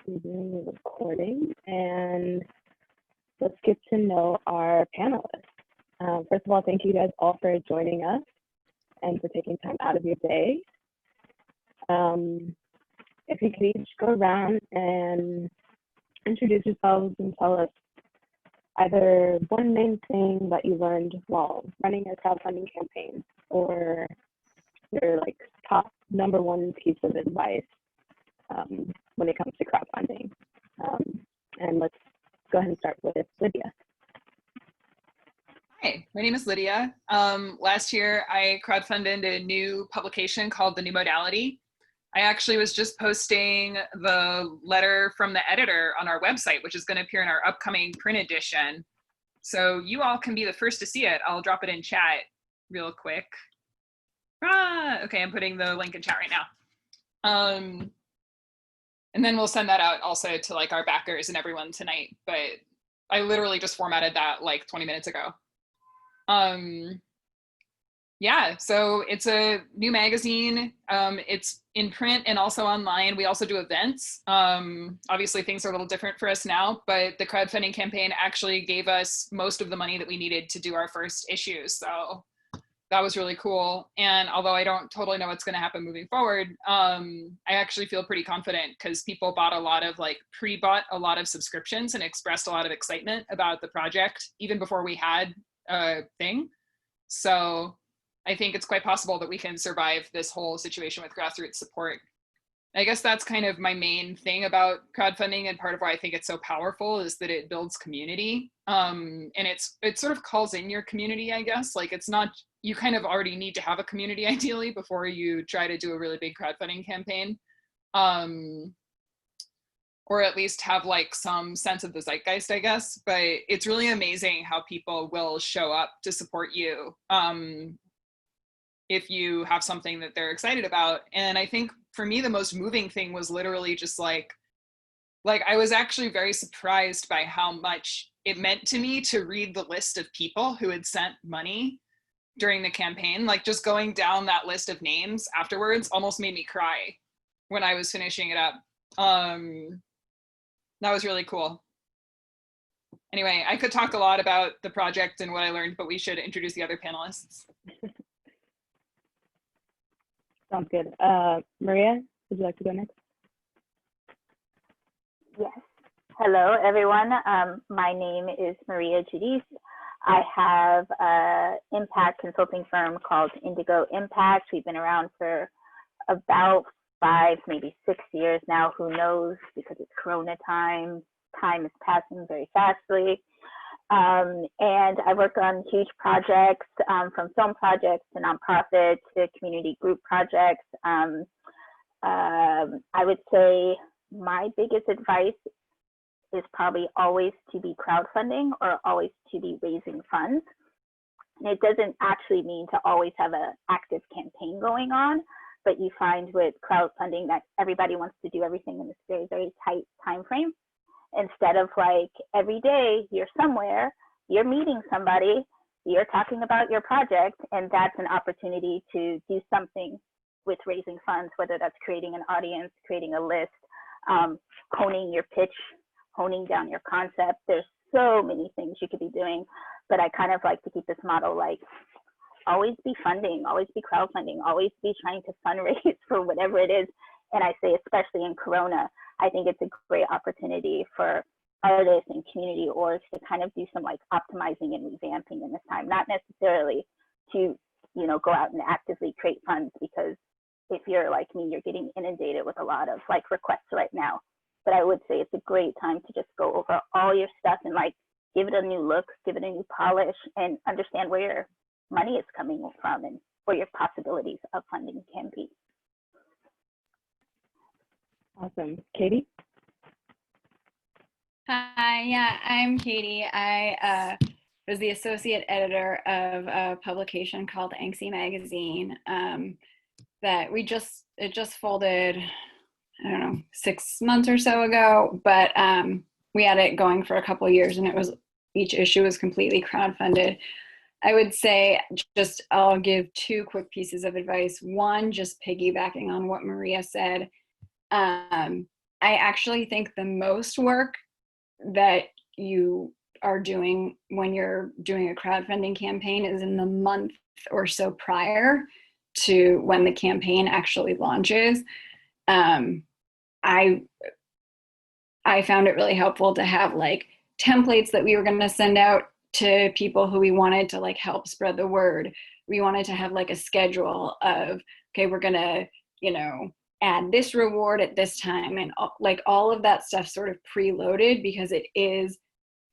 Doing the recording, and let's get to know our panelists. First of all, thank you guys all for joining us and for taking time out of your day. If you could each go around and introduce yourselves and tell us either one main thing that you learned while running a crowdfunding campaign, or your like top #1 piece of advice when it comes to crowdfunding. And let's go ahead and start with Lydia. Hi, my name is Lydia. Last year, I crowdfunded a new publication called The New Modality. I actually was just posting the letter from the editor on our website, which is going to appear in our upcoming print edition. So you all can be the first to see it. I'll drop it in chat real quick. Okay, I'm putting the link in chat right now. And then we'll send that out also to like our backers and everyone tonight. But I literally just formatted that like 20 minutes ago. Yeah, so it's a new magazine. It's in print and also online. We also do events. Obviously things are a little different for us now, but the crowdfunding campaign actually gave us most of the money that we needed to do our first issue. So that was really cool. And although I don't totally know what's going to happen moving forward, I actually feel pretty confident because people bought a lot of pre-bought a lot of subscriptions and expressed a lot of excitement about the project even before we had a thing. So I think it's quite possible that we can survive this whole situation with grassroots support. I guess that's kind of my main thing about crowdfunding, and part of why I think it's so powerful is that it builds community. And it sort of calls in your community, I guess. Like it's not, you kind of already need to have a community ideally before you try to do a really big crowdfunding campaign. Or at least have like some sense of the zeitgeist, I guess. But it's really amazing how people will show up to support you if you have something that they're excited about. And I think for me, the most moving thing was literally just like I was actually very surprised by how much it meant to me to read the list of people who had sent money during the campaign. Like just going down that list of names afterwards almost made me cry when I was finishing it up. That was really cool. Anyway, I could talk a lot about the project and what I learned, but we should introduce the other panelists. Sounds good. Maria, would you like to go next? Yes. Hello, everyone. My name is Maria Judice. I have an impact consulting firm called Indigo Impact. We've been around for about 5, maybe 6 years now. Who knows? Because it's Corona time. Time is passing very fastly. And I work on huge projects, from film projects to nonprofit to community group projects. I would say my biggest advice is probably always to be crowdfunding or always to be raising funds. And it doesn't actually mean to always have an active campaign going on, but you find with crowdfunding that everybody wants to do everything in this very, very tight time frame. Instead of like every day you're somewhere, you're meeting somebody, you're talking about your project, and that's an opportunity to do something with raising funds, whether that's creating an audience, creating a list, honing your pitch, honing down your concept. There's so many things you could be doing, but I kind of like to keep this model like always be funding, always be crowdfunding, always be trying to fundraise for whatever it is. And I say, especially in Corona, I think it's a great opportunity for artists and community orgs to kind of do some like optimizing and revamping in this time, not necessarily to, you know, go out and actively create funds, because if you're like me, you're getting inundated with a lot of like requests right now. But I would say it's a great time to just go over all your stuff and like give it a new look, give it a new polish, and understand where your money is coming from and where your possibilities of funding can be. Awesome. Katie? Hi, yeah, I'm Katie. I was the associate editor of a publication called Anxy magazine that it just folded, I don't know, 6 months or so ago, but we had it going for a couple of years, and each issue was completely crowdfunded. I would say I'll give 2 quick pieces of advice. One, just piggybacking on what Maria said. I actually think the most work that you are doing when you're doing a crowdfunding campaign is in the month or so prior to when the campaign actually launches. I found it really helpful to have like templates that we were going to send out to people who we wanted to like help spread the word. We wanted to have like a schedule of, okay, we're going to, you know, add this reward at this time, and like all of that stuff sort of preloaded, because it is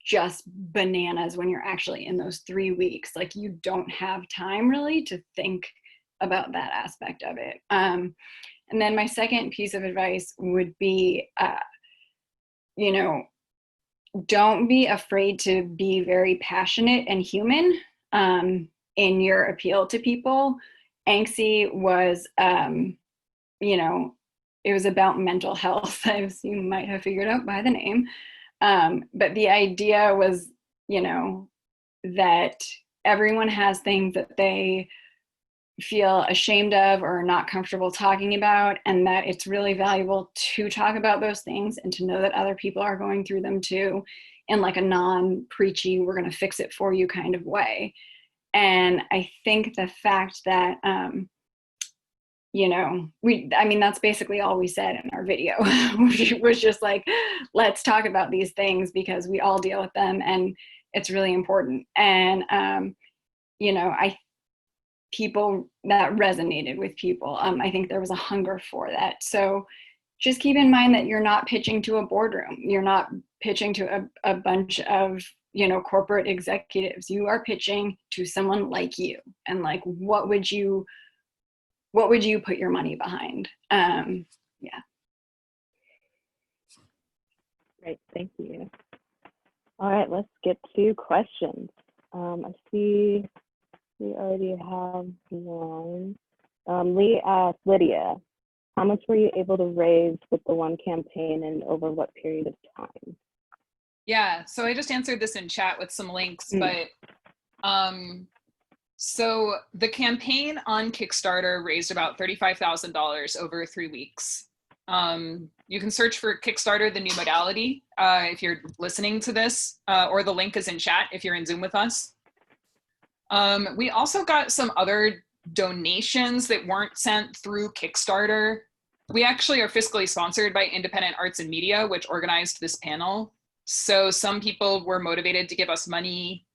just bananas when you're actually in those 3 weeks. Like you don't have time really to think about that aspect of it. And then my second piece of advice would be, you know, don't be afraid to be very passionate and human in your appeal to people. Anxy was, you know, it was about mental health, as you might have figured out by the name. But the idea was, you know, that everyone has things that they feel ashamed of or not comfortable talking about, and that it's really valuable to talk about those things and to know that other people are going through them too, in like a non-preachy, we're going to fix it for you kind of way. And I think the fact that, you know, I mean, that's basically all we said in our video, which was just like, let's talk about these things because we all deal with them and it's really important. And, you know, people that resonated with people. I think there was a hunger for that. So just keep in mind that you're not pitching to a boardroom. You're not pitching to a bunch of, you know, corporate executives. You are pitching to someone like you. And like, what would you put your money behind? Yeah. Great, thank you. All right, let's get to questions. I see we already have one. Lee asked, Lydia, how much were you able to raise with the one campaign and over what period of time? Yeah, so I just answered this in chat with some links, but so the campaign on Kickstarter raised about $35,000 over 3 weeks. You can search for Kickstarter, the new modality, if you're listening to this, or the link is in chat if you're in Zoom with us. We also got some other donations that weren't sent through Kickstarter. We actually are fiscally sponsored by Independent Arts and Media, which organized this panel. So some people were motivated to give us money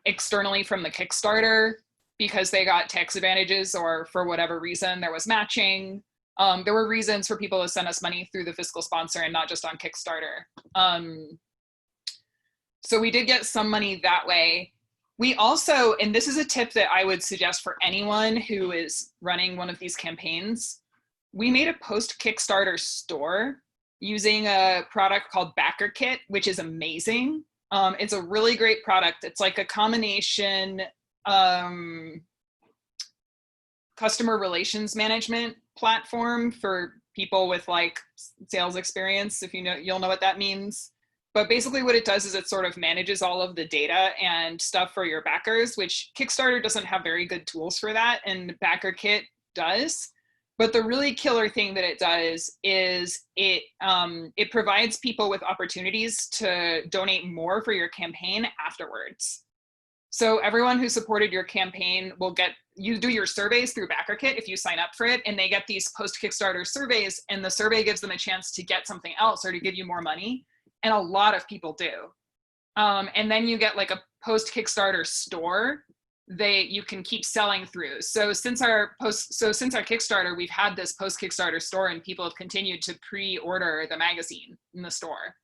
externally from the Kickstarter because they got tax advantages, or for whatever reason there was matching. There were reasons for people to send us money through the fiscal sponsor and not just on Kickstarter. So we did get some money that way. We also, and this is a tip that I would suggest for anyone who is running one of these campaigns, we made a post-Kickstarter store using a product called BackerKit, which is amazing. It's a really great product. It's like a combination customer relations management platform for people with like sales experience, if you know, you'll know what that means. But basically what it does is it sort of manages all of the data and stuff for your backers, which Kickstarter doesn't have very good tools for that, and BackerKit does. But the really killer thing that it does is it provides people with opportunities to donate more for your campaign afterwards. So everyone who supported your campaign will get, you do your surveys through BackerKit if you sign up for it, and they get these post-Kickstarter surveys, and the survey gives them a chance to get something else or to give you more money. And a lot of people do. And then you get like a post-Kickstarter store that you can keep selling through. So since our Kickstarter, we've had this post-Kickstarter store, and people have continued to pre-order the magazine in the store.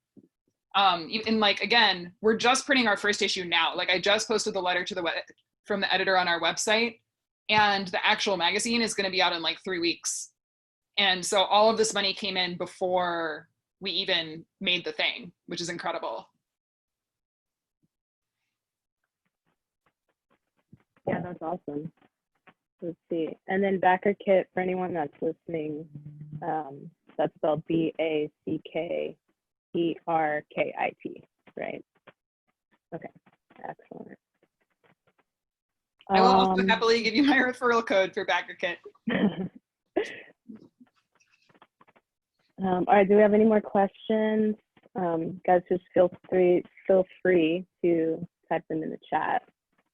And like, again, we're just printing our first issue now. Like I just posted the letter to from the editor on our website, and the actual magazine is going to be out in like 3 weeks. And so all of this money came in before we even made the thing, which is incredible. Yeah, that's awesome. Let's see. And then BackerKit, for anyone that's listening, that's spelled BACKERKIT, right? Okay, excellent. I will also happily give you my referral code for BackerKit. All right, do we have any more questions? Guys, just feel free to type them in the chat.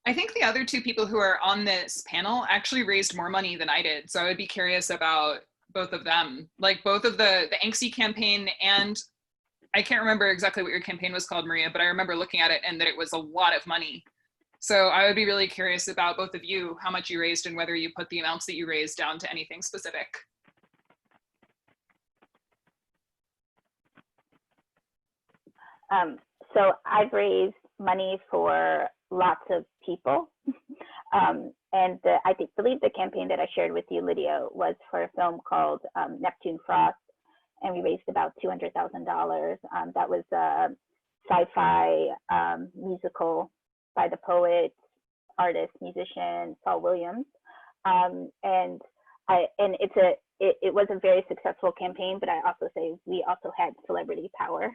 I think the other two people who are on this panel actually raised more money than I did. So I would be curious about both of them, like both of the Anxy campaign, and I can't remember exactly what your campaign was called, Maria, but I remember looking at it and that it was a lot of money. So I would be really curious about both of you, how much you raised and whether you put the amounts that you raised down to anything specific. So I've raised money for lots of people. And I believe the campaign that I shared with you, Lydia, was for a film called Neptune Frost, and we raised about $200,000. That was a sci-fi musical by the poet, artist, musician Saul Williams, and it was a very successful campaign. But I also say we also had celebrity power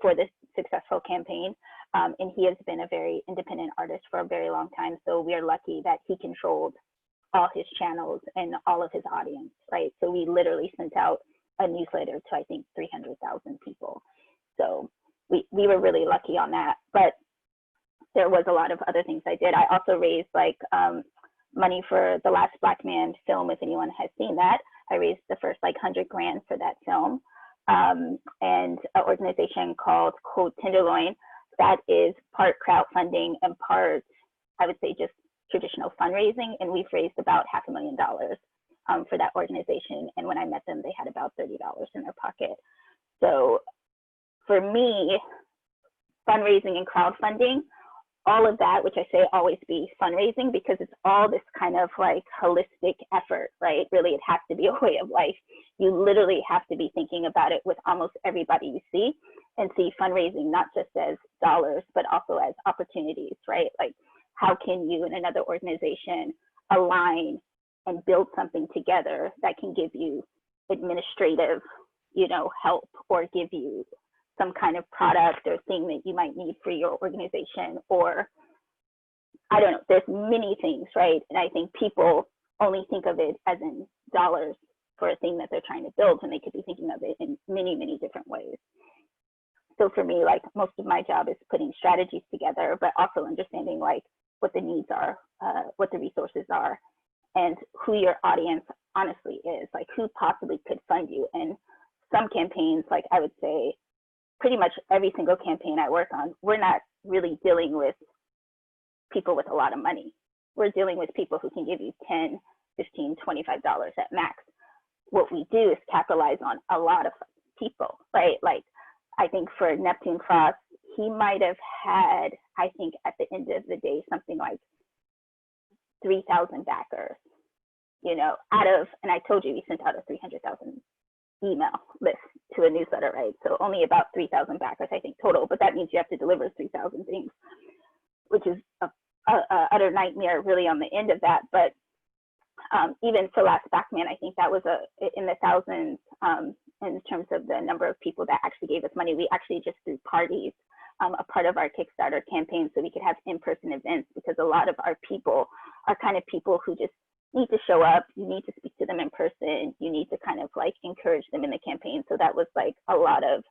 for this successful campaign. And he has been a very independent artist for a very long time. So we're lucky that he controlled all his channels and all of his audience, right? So we literally sent out a newsletter to, I think, 300,000 people. So we were really lucky on that. But there was a lot of other things I did. I also raised like money for The Last Black Man film, if anyone has seen that. I raised the first like 100 grand for that film. And an organization called Cold Tenderloin that is part crowdfunding and part, I would say, just traditional fundraising. And we've raised about $500,000 for that organization. And when I met them, they had about $30 in their pocket. So for me, fundraising and crowdfunding, all of that, which I say always be fundraising, because it's all this kind of like holistic effort, right? Really, it has to be a way of life. You literally have to be thinking about it with almost everybody you see, and see fundraising not just as dollars, but also as opportunities, right? Like, how can you and another organization align and build something together that can give you administrative, help, or give you some kind of product or thing that you might need for your organization, or I don't know, there's many things, right? And I think people only think of it as in dollars for a thing that they're trying to build, and they could be thinking of it in many, many different ways. So for me, like, most of my job is putting strategies together, but also understanding like what the needs are, what the resources are, and who your audience honestly is, like who possibly could fund you. And some campaigns, like I would say, pretty much every single campaign I work on, we're not really dealing with people with a lot of money. We're dealing with people who can give you $10, $15, $25 at max. What we do is capitalize on a lot of people, right? Like, I think for Neptune Frost, he might have had, I think at the end of the day, something like 3,000 backers, out of, and I told you we sent out a 300,000 email list to a newsletter, right? So only about 3,000 backers, I think, total, but that means you have to deliver 3,000 things, which is a utter nightmare really on the end of that. But even for Last Black Man, I think that was in the thousands in terms of the number of people that actually gave us money. We actually just threw parties, a part of our Kickstarter campaign, so we could have in-person events, because a lot of our people are kind of people who just need to show up. You need to speak to them in person. You need to kind of like encourage them in the campaign. So that was like a lot of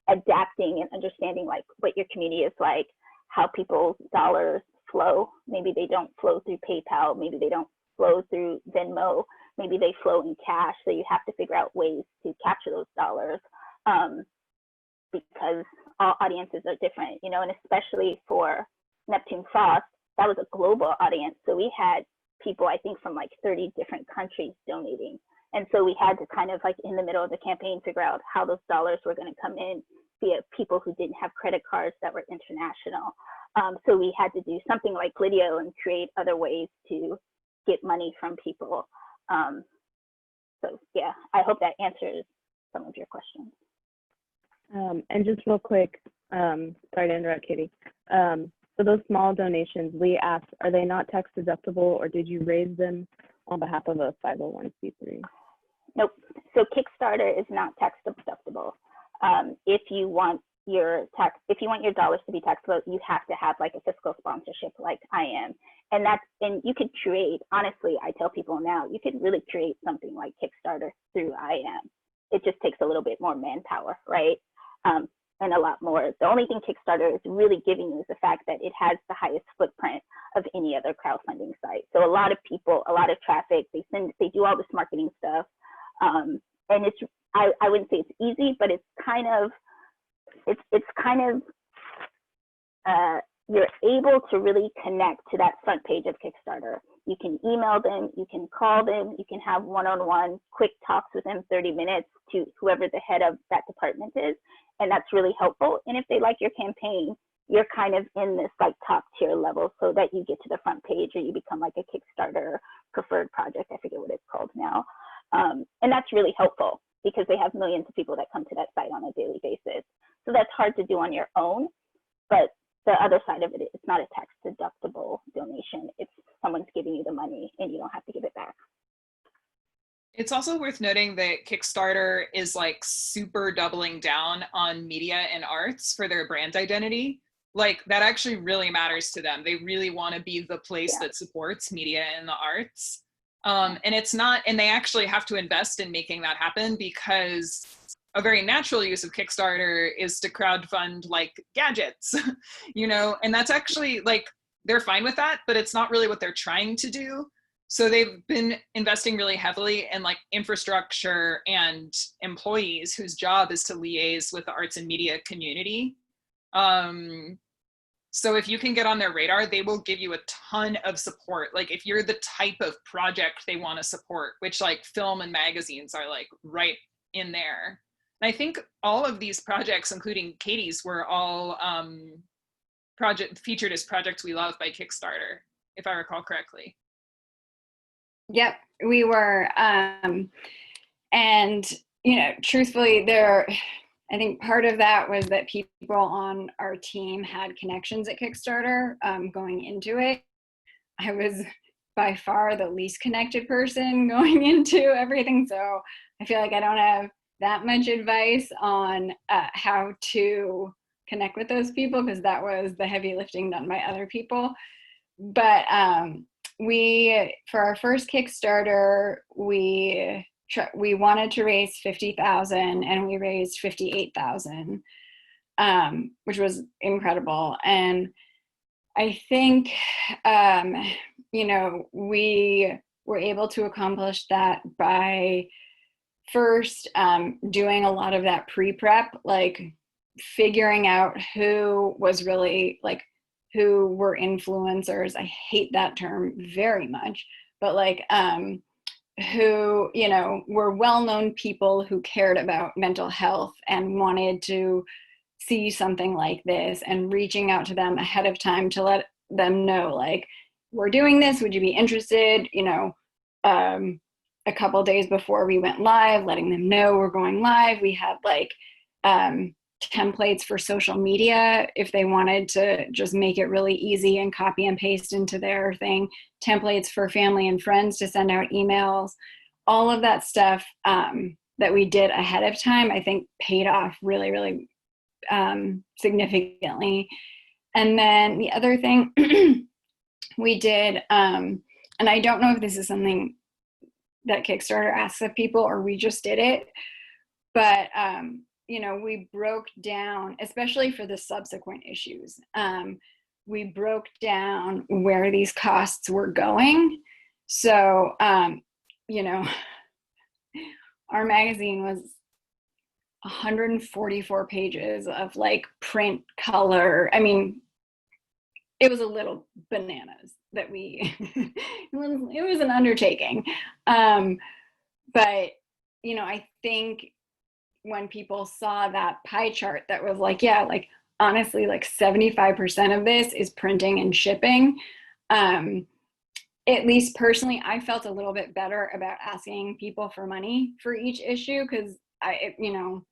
adapting and understanding like what your community is like, how people's dollars flow. Maybe they don't flow through PayPal. Maybe they don't flow through Venmo. Maybe they flow in cash. So you have to figure out ways to capture those dollars, because all audiences are different, and especially for Neptune Frost, that was a global audience. So we had people, I think, from like 30 different countries donating. And so we had to kind of like in the middle of the campaign figure out how those dollars were going to come in via people who didn't have credit cards that were international. So we had to do something like Lydia and create other ways to get money from people. So yeah, I hope that answers some of your questions. And just real quick, sorry to interrupt, Katie. For those small donations, Lee asked, are they not tax deductible, or did you raise them on behalf of a 501c3? Nope. So Kickstarter is not tax deductible. If you want your dollars to be taxable, you have to have like a fiscal sponsorship like IAM. And you could create, honestly, I tell people now, you could really create something like Kickstarter through IAM. it just takes a little bit more manpower, right? And a lot more. The only thing Kickstarter is really giving you is the fact that it has the highest footprint of any other crowdfunding site. So a lot of people, a lot of traffic, they do all this marketing stuff. And it's, I wouldn't say it's easy, but it's kind of, you're able to really connect to that front page of Kickstarter. You can email them, you can call them, you can have one-on-one quick talks with them, 30 minutes to whoever the head of that department is. And that's really helpful. And if they like your campaign, you're kind of in this like top tier level so that you get to the front page or you become like a Kickstarter preferred project. I forget what it's called now. And that's really helpful because they have millions of people that come to that site on a daily basis. So that's hard to do on your own, but the other side of it, it's not a tax deductible donation. It's someone's giving you the money and you don't have to give it back. It's also worth noting that Kickstarter is like super doubling down on media and arts for their brand identity. Like that actually really matters to them. They really want to be the place that supports media and the arts. And it's not, and they actually have to invest in making that happen because a very natural use of Kickstarter is to crowdfund like gadgets, you know, and that's actually like, they're fine with that, but it's not really what they're trying to do. So they've been investing really heavily in like infrastructure and employees whose job is to liaise with the arts and media community. So if you can get on their radar, they will give you a ton of support. Like if you're the type of project they want to support, which like film and magazines are like right in there. And I think all of these projects, including Katie's, were all featured as projects we love by Kickstarter, if I recall correctly. Yep, we were. And, you know, truthfully, I think part of that was that people on our team had connections at Kickstarter going into it. I was by far the least connected person going into everything. So I feel like I don't have that much advice on how to connect with those people because that was the heavy lifting done by other people. But for our first Kickstarter, we wanted to raise 50,000 and we raised 58,000, which was incredible. And I think, you know, we were able to accomplish that by first doing a lot of that pre-prep, like figuring out who was really like, who were influencers. I hate that term very much, but like who, you know, were well-known people who cared about mental health and wanted to see something like this and reaching out to them ahead of time to let them know, like, we're doing this, would you be interested? You know, a couple days before we went live, letting them know we're going live. We had like templates for social media if they wanted to just make it really easy and copy and paste into their thing, templates for family and friends to send out emails, all of that stuff that we did ahead of time, I think paid off really, really significantly. And then the other thing we did, and I don't know if this is something that Kickstarter asks of people or we just did it, but you know, we broke down, especially for the subsequent issues, we broke down where these costs were going. So, you know, our magazine was 144 pages of like print color. I mean, it was a little bananas that we, it was an undertaking. But, you know, I think when people saw that pie chart that was like, yeah, like honestly, like 75% of this is printing and shipping. At least personally, I felt a little bit better about asking people for money for each issue because you know,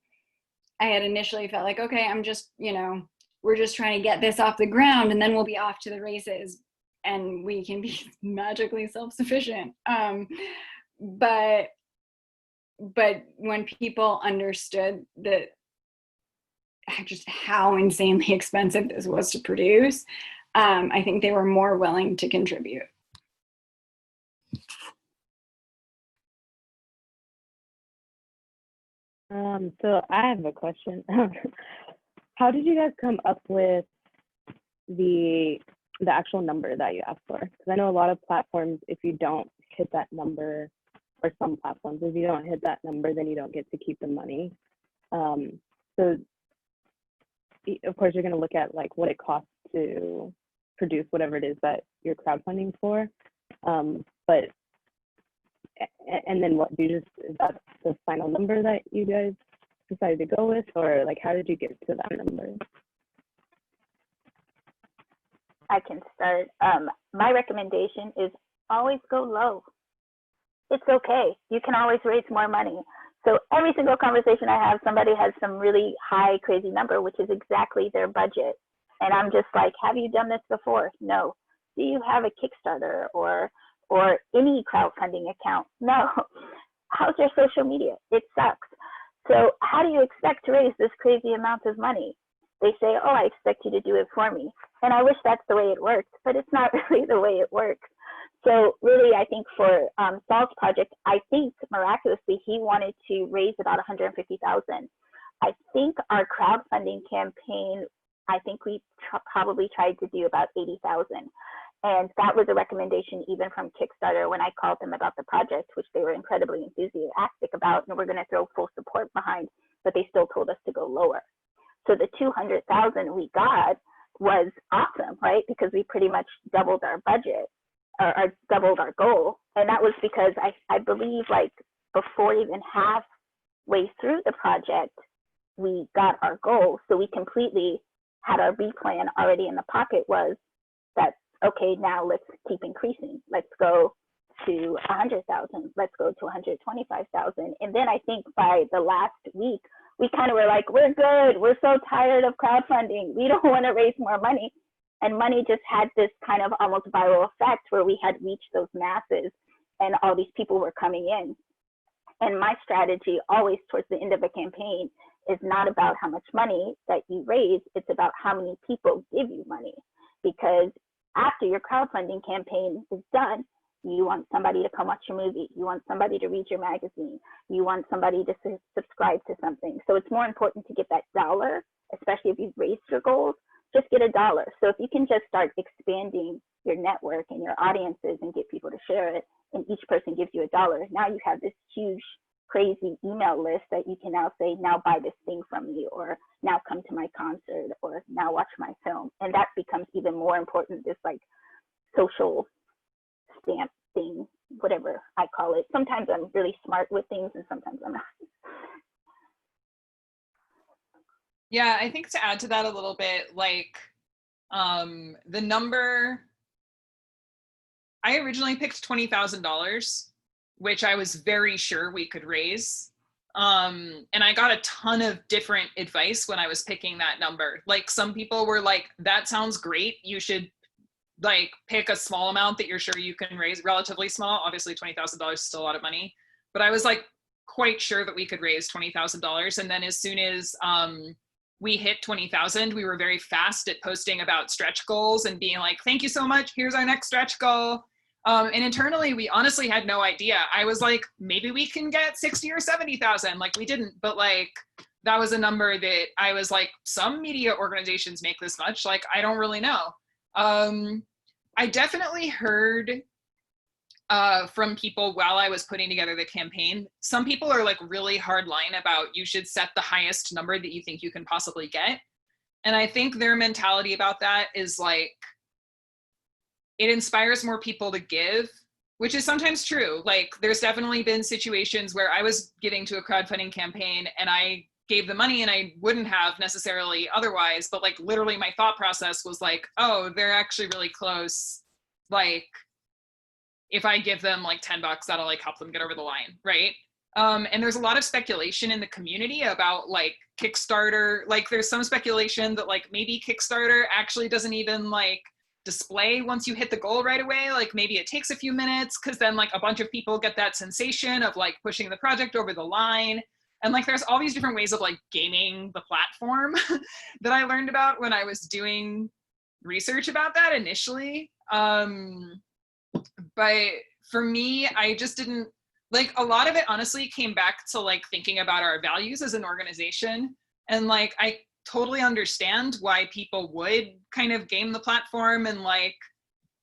I had initially felt like, okay, I'm just, you know, we're just trying to get this off the ground and then we'll be off to the races and we can be magically self-sufficient. But when people understood that just how insanely expensive this was to produce, I think they were more willing to contribute. So I have a question. How did you guys come up with the actual number that you asked for? Because I know a lot of platforms, if you don't hit that number, or some platforms, if you don't hit that number, then you don't get to keep the money. So of course you're going to look at like what it costs to produce whatever it is that you're crowdfunding for. But and then what do you just, is that the final number that you guys decided to go with, or like how did you get to that number? I can start. My recommendation is always go low. It's okay. You can always raise more money. So every single conversation I have, somebody has some really high, crazy number, which is exactly their budget. And I'm just like, have you done this before? No. Do you have a Kickstarter or any crowdfunding account? No. How's your social media? It sucks. So how do you expect to raise this crazy amount of money? They say, oh, I expect you to do it for me. And I wish that's the way it works, but it's not really the way it works. So really, I think for Saul's project, I think miraculously, he wanted to raise about $150,000. I think our crowdfunding campaign, I think we probably tried to do about $80,000. And that was a recommendation even from Kickstarter when I called them about the project, which they were incredibly enthusiastic about and we're going to throw full support behind, but they still told us to go lower. So the $200,000 we got was awesome, right? Because we pretty much doubled our budget or doubled our goal. And that was because I believe like before even halfway through the project, we got our goal. So we completely had our B plan already in the pocket, was that, okay, now let's keep increasing. Let's go to 100,000. Let's go to 125,000. And then I think by the last week, we kind of were like, we're good. We're so tired of crowdfunding. We don't want to raise more money. And money just had this kind of almost viral effect where we had reached those masses and all these people were coming in. And my strategy always towards the end of a campaign is not about how much money that you raise. It's about how many people give you money. Because after your crowdfunding campaign is done, you want somebody to come watch your movie. You want somebody to read your magazine. You want somebody to subscribe to something. So it's more important to get that dollar, especially if you've raised your goals, just get $1. So if you can just start expanding your network and your audiences and get people to share it, and each person gives you $1, now you have this huge, crazy email list that you can now say, now buy this thing from me, or now come to my concert, or now watch my film. And that becomes even more important, this like social stamp thing, whatever I call it. Sometimes I'm really smart with things and sometimes I'm not. Yeah, I think to add to that a little bit, like the number, I originally picked $20,000, which I was very sure we could raise. And I got a ton of different advice when I was picking that number. Like some people were like, that sounds great. You should like pick a small amount that you're sure you can raise, relatively small. Obviously $20,000 is still a lot of money, but I was like quite sure that we could raise $20,000. And then as soon as we hit 20,000, we were very fast at posting about stretch goals and being like, thank you so much, here's our next stretch goal. And internally, we honestly had no idea. I was like, maybe we can get 60 or 70,000. Like we didn't, but like, that was a number that I was like, some media organizations make this much. Like, I don't really know. I definitely heard from people while I was putting together the campaign. Some people are like really hard line about you should set the highest number that you think you can possibly get. And I think their mentality about that is like, it inspires more people to give, which is sometimes true. Like there's definitely been situations where I was giving to a crowdfunding campaign and I gave the money and I wouldn't have necessarily otherwise, but like literally my thought process was like, oh, they're actually really close. Like if I give them like $10, that'll like help them get over the line, right? And there's a lot of speculation in the community about like Kickstarter. Like there's some speculation that like maybe Kickstarter actually doesn't even like display once you hit the goal right away. Like maybe it takes a few minutes because then like a bunch of people get that sensation of like pushing the project over the line. And like there's all these different ways of like gaming the platform that I learned about when I was doing research about that initially. But for me, I just didn't like a lot of it honestly came back to like thinking about our values as an organization. And like, I totally understand why people would kind of game the platform and like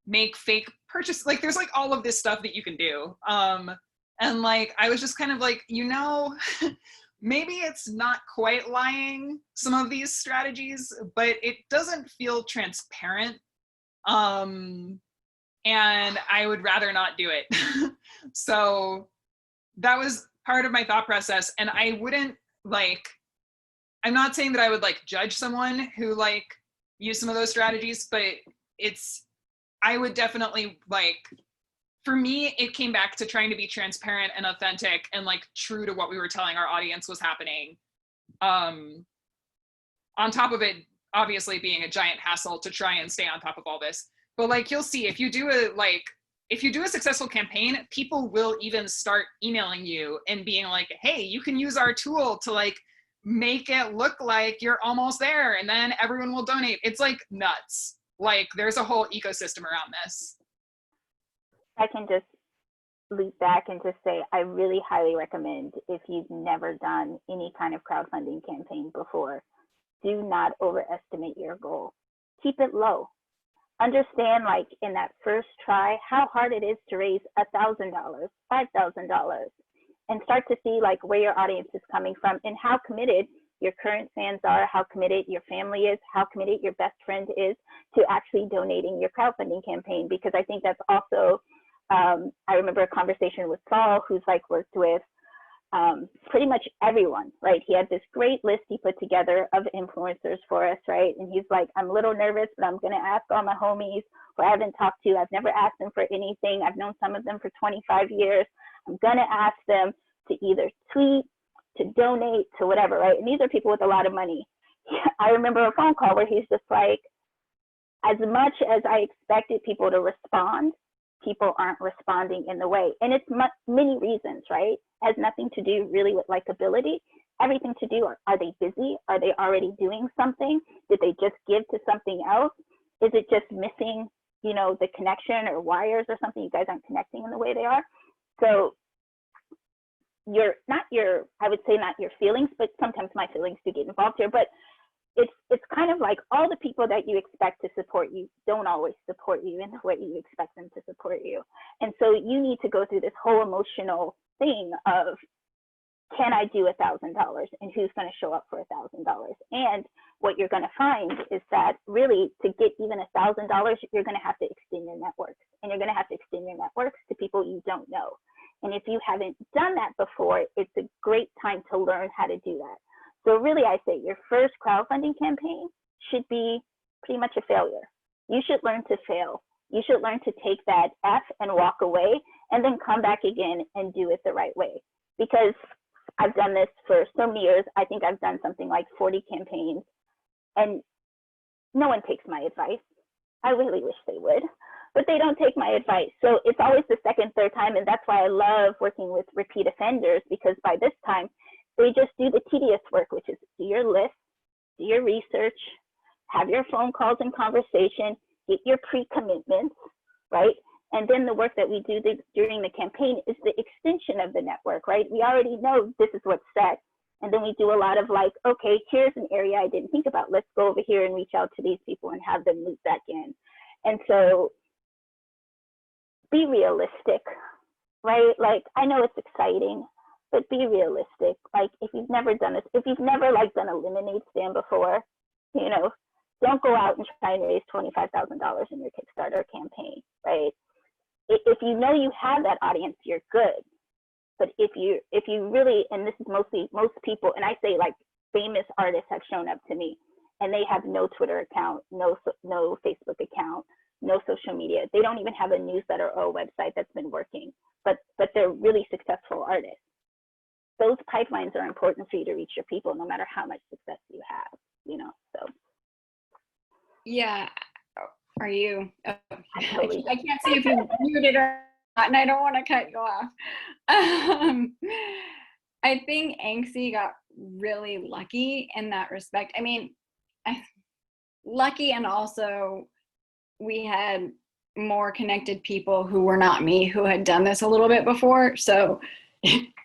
make fake purchase. Like there's like all of this stuff that you can do. And like, I was just kind of like, you know, maybe it's not quite lying, some of these strategies, but it doesn't feel transparent. And I would rather not do it. So that was part of my thought process. And I wouldn't like, I'm not saying that I would like judge someone who like use some of those strategies, but I would definitely like, for me, it came back to trying to be transparent and authentic and like true to what we were telling our audience was happening. On top of it, obviously being a giant hassle to try and stay on top of all this. But like, you'll see if you do a successful campaign, people will even start emailing you and being like, hey, you can use our tool to like make it look like you're almost there, and then everyone will donate. It's like nuts. Like there's a whole ecosystem around this. I can just loop back and just say, I really highly recommend, if you've never done any kind of crowdfunding campaign before, do not overestimate your goal. Keep it low. Understand, like in that first try, how hard it is to raise $1,000, $5,000, and start to see like where your audience is coming from and how committed your current fans are, how committed your family is, how committed your best friend is to actually donating your crowdfunding campaign. Because I think that's also, I remember a conversation with Saul, who's like worked with pretty much everyone, right? He had this great list he put together of influencers for us, right? And he's like, I'm a little nervous, but I'm gonna ask all my homies who I haven't talked to. I've never asked them for anything. I've known some of them for 25 years. I'm gonna ask them to either tweet, to donate, to whatever, right? And these are people with a lot of money. I remember a phone call where he's just like, as much as I expected people to respond, people aren't responding in the way. And it's many reasons, right? It has nothing to do really with likability. Everything to do, are they busy? Are they already doing something? Did they just give to something else? Is it just missing, you know, the connection or wires or something? You guys aren't connecting in the way they are. So I would say not your feelings, but sometimes my feelings do get involved here, but it's kind of like all the people that you expect to support you don't always support you in the way you expect them to support you. And so you need to go through this whole emotional thing of, can I do $1,000, and who's going to show up for $1,000? And what you're going to find is that really, to get even $1,000, you're going to have to extend your networks, and you're going to have to extend your networks to people you don't know. And if you haven't done that before, it's a great time to learn how to do that. So really, I say your first crowdfunding campaign should be pretty much a failure. You should learn to fail. You should learn to take that F and walk away, and then come back again and do it the right way. Because I've done this for so many years. I think I've done something like 40 campaigns, and no one takes my advice. I really wish they would, but they don't take my advice. So it's always the second, third time, and that's why I love working with repeat offenders, because by this time, they just do the tedious work, which is do your list, do your research, have your phone calls and conversation, get your pre-commitments, right? And then the work that we do during the campaign is the extension of the network, right? We already know this is what's set. And then we do a lot of like, okay, here's an area I didn't think about. Let's go over here and reach out to these people and have them loop back in. And so be realistic, right? Like, I know it's exciting, but be realistic. Like, if you've never done this, if you've never like done a lemonade stand before, you know, don't go out and try and raise $25,000 in your Kickstarter campaign, right? If you know you have that audience, you're good. But if you really, and this is mostly most people, and I say like famous artists have shown up to me, and they have no Twitter account, no Facebook account, no social media. They don't even have a newsletter or a website that's been working, but they're really successful artists. Those pipelines are important for you to reach your people, no matter how much success you have, you know, so. Yeah, are you? Oh, I Totally. can't see if you muted or not, and I don't want to cut you off. I think Anxy got really lucky in that respect. I mean, lucky, and also we had more connected people who were not me, who had done this a little bit before. So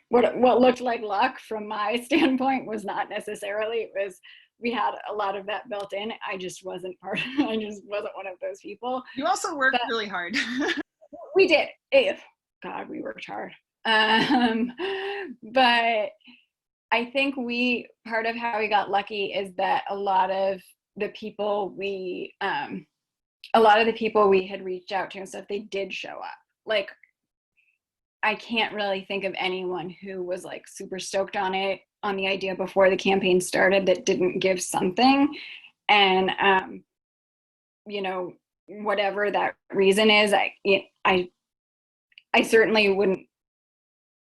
what looked like luck from my standpoint was not necessarily. It was, we had a lot of that built in. I just wasn't I just wasn't one of those people. You also worked really hard. We did. God, we worked hard. But I think part of how we got lucky is that a lot of the people we had reached out to and stuff, they did show up. Like, I can't really think of anyone who was like super stoked on the idea before the campaign started that didn't give something. And, you know, whatever that reason is, I certainly wouldn't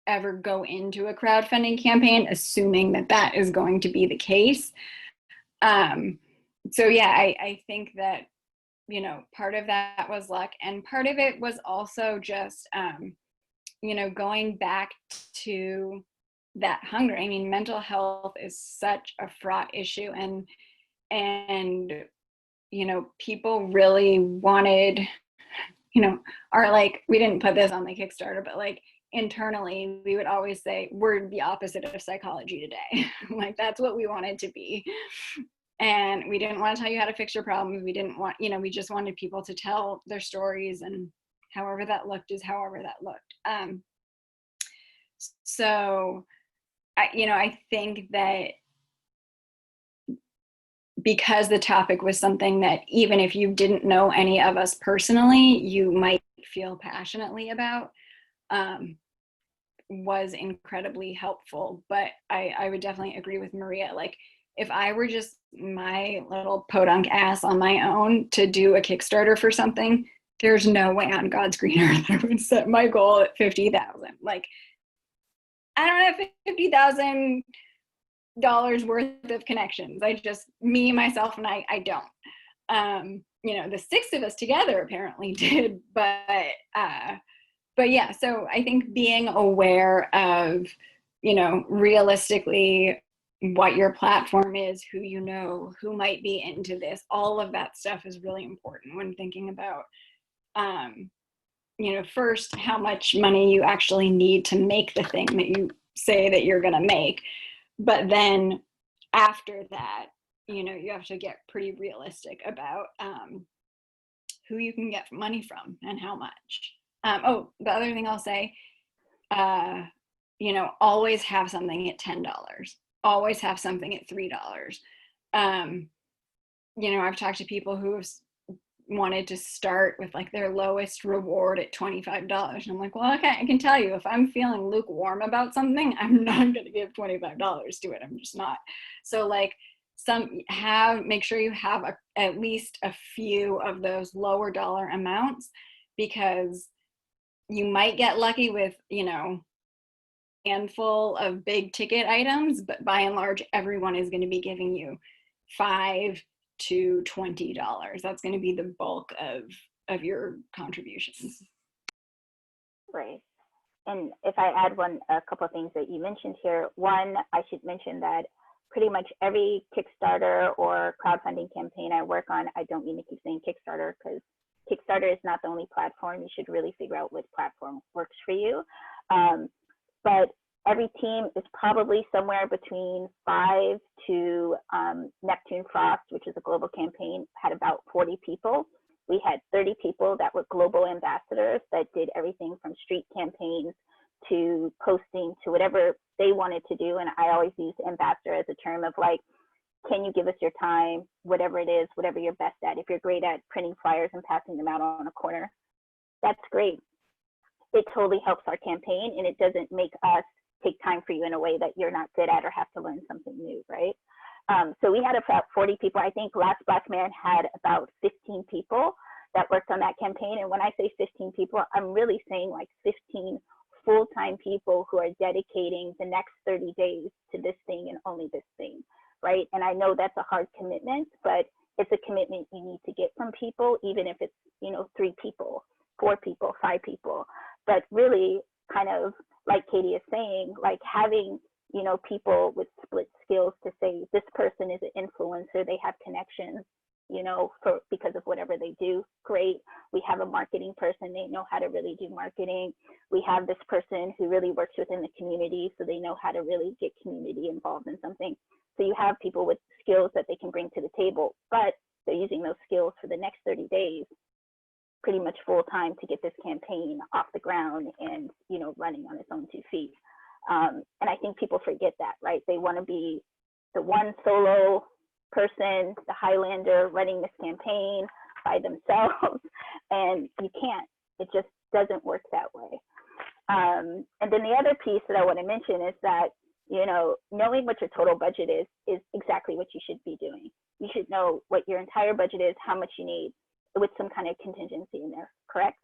ever go into a crowdfunding campaign assuming that is going to be the case. So yeah, I think that, you know, part of that was luck, and part of it was also just, you know, going back to that hunger. I mean, mental health is such a fraught issue, and you know, people really wanted, you know, are like, we didn't put this on the Kickstarter, but like internally we would always say we're the opposite of psychology today. Like, that's what we wanted to be. And we didn't want to tell you how to fix your problems. We didn't want, you know, we just wanted people to tell their stories, and however that looked is however that looked. So I think that because the topic was something that even if you didn't know any of us personally, you might feel passionately about, was incredibly helpful. But I would definitely agree with Maria. Like, if I were just my little podunk ass on my own to do a Kickstarter for something, there's no way on God's green earth I would set my goal at 50,000. Like, I don't have $50,000 worth of connections. I just, me, myself, and I don't. You know, the six of us together apparently did, but yeah, so I think being aware of, you know, realistically what your platform is, who you know, who might be into this, all of that stuff is really important when thinking about, you know, first, how much money you actually need to make the thing that you say that you're going to make. But then after that, you know, you have to get pretty realistic about who you can get money from and how much. Oh, the other thing I'll say, you know, always have something at $10. Always have something at $3. You know, I've talked to people who have wanted to start with like their lowest reward at $25. And I'm like, well, okay, I can tell you, if I'm feeling lukewarm about something, I'm not going to give $25 to it. I'm just not. So like, make sure you have at least a few of those lower dollar amounts, because you might get lucky with, you know, handful of big ticket items, but by and large, everyone is going to be giving you $5 to $20. That's going to be the bulk of your contributions. Right. And if I add a couple of things that you mentioned here, one, I should mention that pretty much every Kickstarter or crowdfunding campaign I work on, I don't mean to keep saying Kickstarter because Kickstarter is not the only platform. You should really figure out what platform works for you. But every team is probably somewhere between 5 to Neptune Frost, which is a global campaign, had about 40 people. We had 30 people that were global ambassadors that did everything from street campaigns to posting to whatever they wanted to do. And I always use ambassador as a term of like, can you give us your time, whatever it is, whatever you're best at. If you're great at printing flyers and passing them out on a corner, that's great. It totally helps our campaign, and it doesn't make us take time for you in a way that you're not good at or have to learn something new, right? So we had about 40 people. I think Last Black Man had about 15 people that worked on that campaign. And when I say 15 people, I'm really saying like 15 full-time people who are dedicating the next 30 days to this thing and only this thing, right? And I know that's a hard commitment, but it's a commitment you need to get from people, even if it's, you know, 3 people, 4 people, 5 people. But really, kind of like Katie is saying, like having, you know, people with split skills to say this person is an influencer, they have connections, you know, because of whatever they do, great. We have a marketing person, they know how to really do marketing. We have this person who really works within the community, so they know how to really get community involved in something. So you have people with skills that they can bring to the table, but they're using those skills for the next 30 days, pretty much full time, to get this campaign off the ground and, you know, running on its own 2 feet. And I think people forget that, right? They want to be the one solo person, the Highlander, running this campaign by themselves, and you can't. It just doesn't work that way. And then the other piece that I want to mention is that, you know, knowing what your total budget is exactly what you should be doing. You should know what your entire budget is, how much you need, with some kind of contingency in there, correct?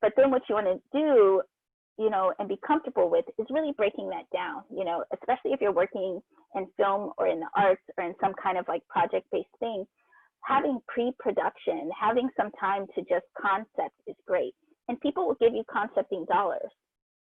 But then what you want to do, you know, and be comfortable with is really breaking that down, you know, especially if you're working in film or in the arts or in some kind of like project-based thing. Having pre-production, having some time to just concept is great. And people will give you concepting dollars,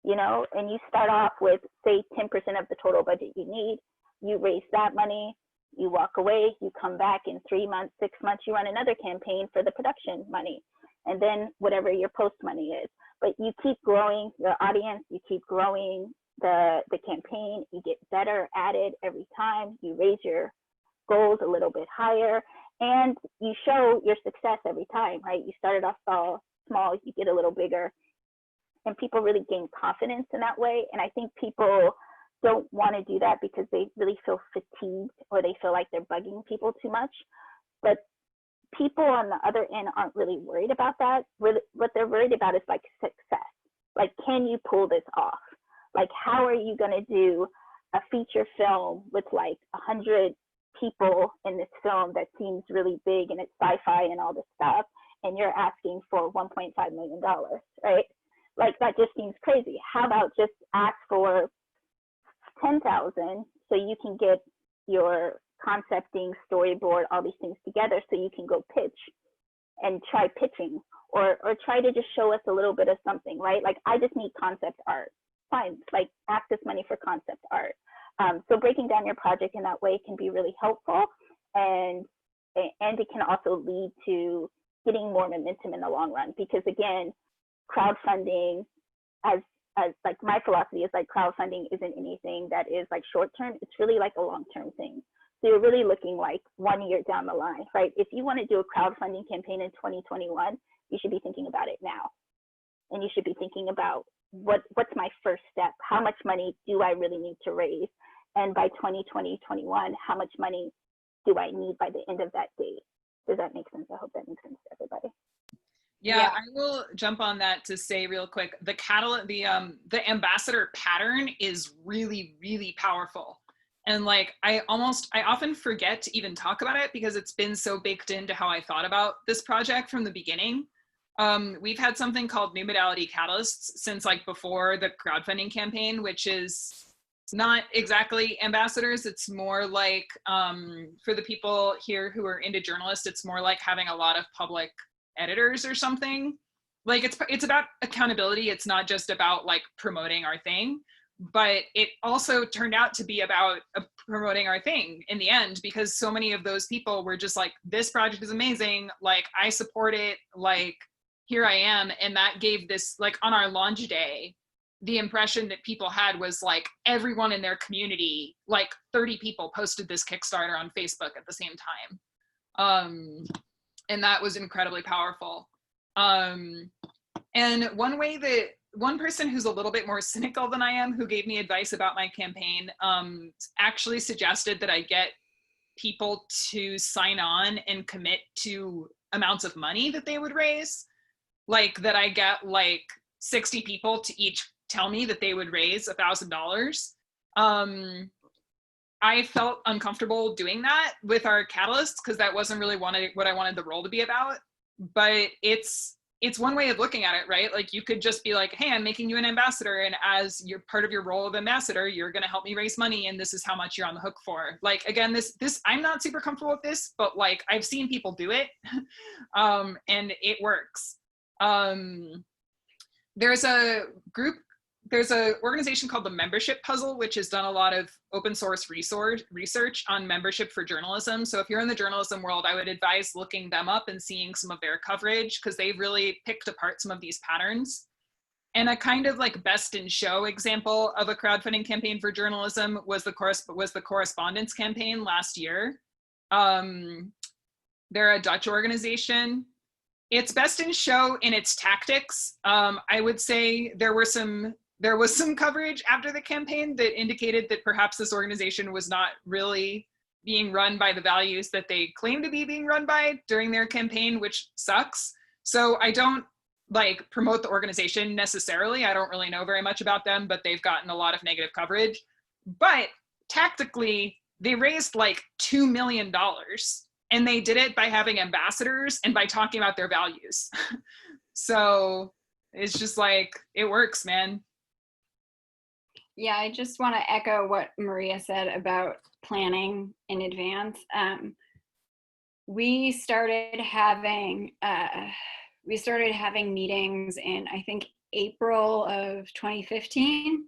you know, and you start off with, say, 10% of the total budget you need. You raise that money, you walk away, you come back in 3 months, 6 months, you run another campaign for the production money, and then whatever your post money is. But you keep growing your audience, you keep growing the campaign, you get better at it every time, you raise your goals a little bit higher, and you show your success every time, right? You started off small, you get a little bigger, and people really gain confidence in that way. And I think people don't want to do that because they really feel fatigued, or they feel like they're bugging people too much. But people on the other end aren't really worried about that. What they're worried about is like success. Like, can you pull this off? Like, how are you going to do a feature film with like 100 people in this film that seems really big and it's sci-fi and all this stuff, and you're asking for $1.5 million, right? Like, that just seems crazy. How about just ask for 10,000 so you can get your concepting, storyboard, all these things together, so you can go pitch and try pitching, or try to just show us a little bit of something, right? Like, I just need concept art. Fine, like, ask this money for concept art. So breaking down your project in that way can be really helpful, and it can also lead to getting more momentum in the long run. Because again, crowdfunding, as like, my philosophy is like, crowdfunding isn't anything that is like short term. It's really like a long term thing. So you're really looking like 1 year down the line, right? If you want to do a crowdfunding campaign in 2021, you should be thinking about it now. And you should be thinking about what's my first step? How much money do I really need to raise? And by 2020, 21, how much money do I need by the end of that date? Does that make sense? I hope that makes sense to everybody. Yeah, I will jump on that to say real quick, the ambassador pattern is really, really powerful. And like, I often forget to even talk about it because it's been so baked into how I thought about this project from the beginning. We've had something called New Modality Catalysts since like before the crowdfunding campaign, which is not exactly ambassadors. It's more like, for the people here who are into journalists, it's more like having a lot of public editors or something. Like, it's about accountability. It's not just about like promoting our thing, but it also turned out to be about promoting our thing in the end, because so many of those people were just like, this project is amazing, like, I support it, like, here I am. And that gave this, like, on our launch day, the impression that people had was like, everyone in their community, like 30 people posted this Kickstarter on Facebook at the same time. And that was incredibly powerful. And one person who's a little bit more cynical than I am, who gave me advice about my campaign, actually suggested that I get people to sign on and commit to amounts of money that they would raise. Like, that I get like 60 people to each tell me that they would raise $1,000. I felt uncomfortable doing that with our catalysts because that wasn't really what I wanted the role to be about. But it's one way of looking at it, right? Like, you could just be like, hey, I'm making you an ambassador, and as you're part of your role of ambassador, you're going to help me raise money, and this is how much you're on the hook for. Like, again, this I'm not super comfortable with this, but like, I've seen people do it, and it works. There's a group there's an organization called the Membership Puzzle, which has done a lot of open source research on membership for journalism. So if you're in the journalism world, I would advise looking them up and seeing some of their coverage, because they've really picked apart some of these patterns. And a kind of like best in show example of a crowdfunding campaign for journalism was the correspondence campaign last year. They're a Dutch organization. It's best in show in its tactics. I would say there was some coverage after the campaign that indicated that perhaps this organization was not really being run by the values that they claim to be being run by during their campaign, which sucks. So I don't like promote the organization necessarily. I don't really know very much about them, but they've gotten a lot of negative coverage. But tactically, they raised like $2 million, and they did it by having ambassadors and by talking about their values. So it's just like, it works, man. Yeah, I just want to echo what Maria said about planning in advance. We started having meetings in, I think, April of 2015,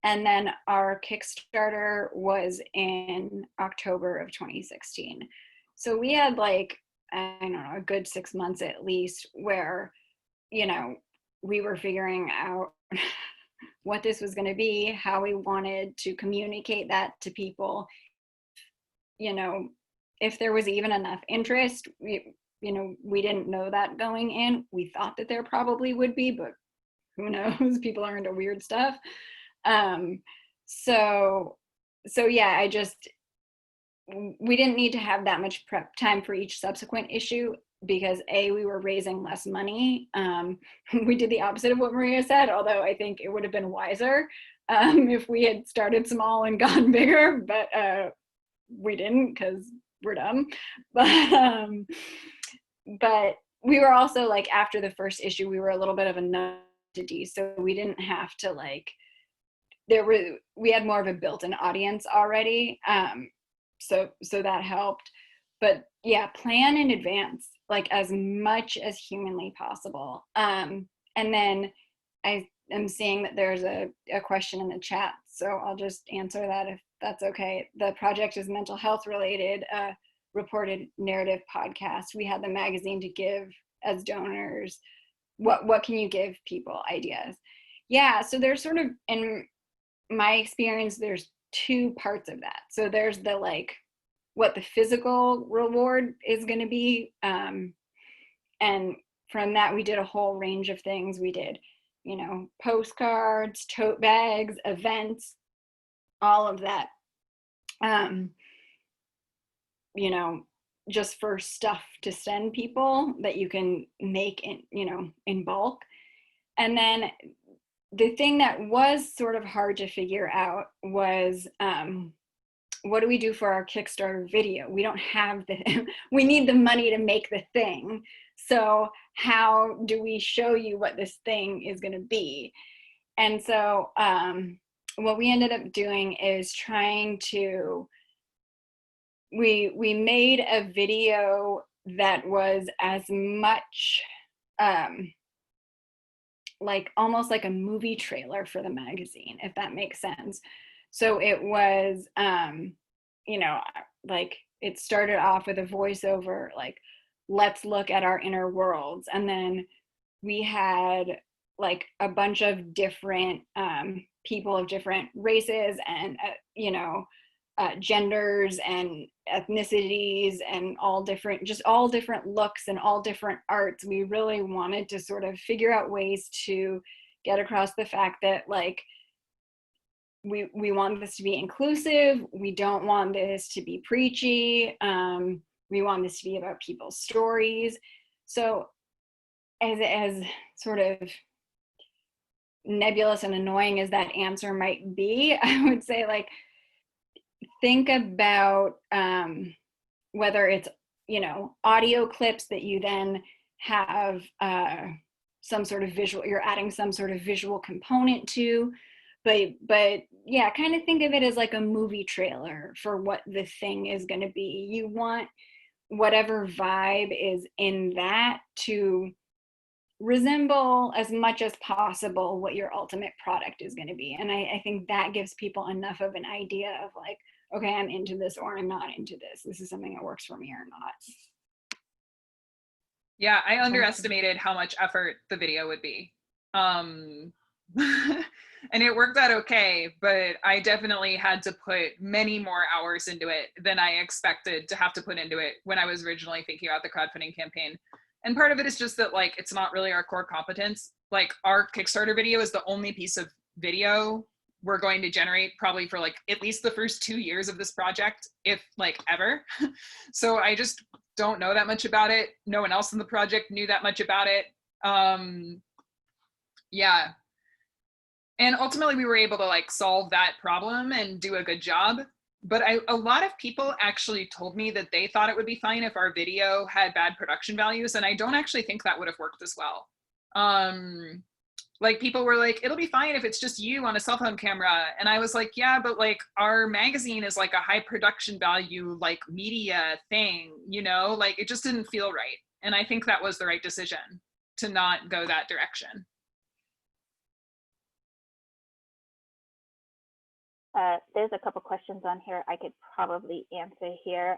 and then our Kickstarter was in October of 2016. So we had like, I don't know, a good 6 months at least where, you know, we were figuring out what this was going to be, how we wanted to communicate that to people, you know, if there was even enough interest. We didn't know that going in. We thought that there probably would be, but who knows? People are into weird stuff. So yeah, we didn't need to have that much prep time for each subsequent issue because we were raising less money. We did the opposite of what Maria said, although I think it would have been wiser if we had started small and gone bigger, but we didn't because we're dumb. But we were also like, after the first issue, we were a little bit of a nullity, so we didn't have to like, we had more of a built-in audience already. So that helped. But yeah, plan in advance, like as much as humanly possible. And then I am seeing that there's a question in the chat, so I'll just answer that if that's okay. The project is mental health related, reported narrative podcast. We had the magazine to give as donors. What can you give people ideas? Yeah, so there's sort of, in my experience, there's two parts of that. So there's the like, what the physical reward is going to be. And from that, we did a whole range of things. We did, postcards, tote bags, events, all of that. Just for stuff to send people that you can make in bulk. And then the thing that was sort of hard to figure out was, what do we do for our Kickstarter video? We don't have we need the money to make the thing. So how do we show you what this thing is going to be? And so what we ended up doing is trying to, we made a video that was as much like almost like a movie trailer for the magazine, if that makes sense. So it was, like it started off with a voiceover, like, let's look at our inner worlds. And then we had like a bunch of different people of different races and, genders and ethnicities and all different looks and all different arts. We really wanted to sort of figure out ways to get across the fact that like, we want this to be inclusive. We don't want this to be preachy. We want this to be about people's stories. So as sort of nebulous and annoying as that answer might be, I would say like, think about whether it's, audio clips that you then have some sort of visual, you're adding some sort of visual component to, but yeah, kind of think of it as like a movie trailer for what the thing is going to be. You want whatever vibe is in that to resemble as much as possible what your ultimate product is going to be. And I think that gives people enough of an idea of like, okay, I'm into this or I'm not into this. This is something that works for me or not. Yeah, I underestimated how much effort the video would be. And it worked out okay, but I definitely had to put many more hours into it than I expected to have to put into it when I was originally thinking about the crowdfunding campaign. And part of it is just that like, it's not really our core competence. Like our Kickstarter video is the only piece of video we're going to generate probably for like at least the first 2 years of this project, if like ever. So I just don't know that much about it. No one else in the project knew that much about it. Yeah. And ultimately we were able to like solve that problem and do a good job. But a lot of people actually told me that they thought it would be fine if our video had bad production values. And I don't actually think that would have worked as well. Like people were like, it'll be fine if it's just you on a cell phone camera. And I was like, yeah, but like our magazine is like a high production value, like media thing, you know, like it just didn't feel right. And I think that was the right decision to not go that direction. There's a couple questions on here I could probably answer here.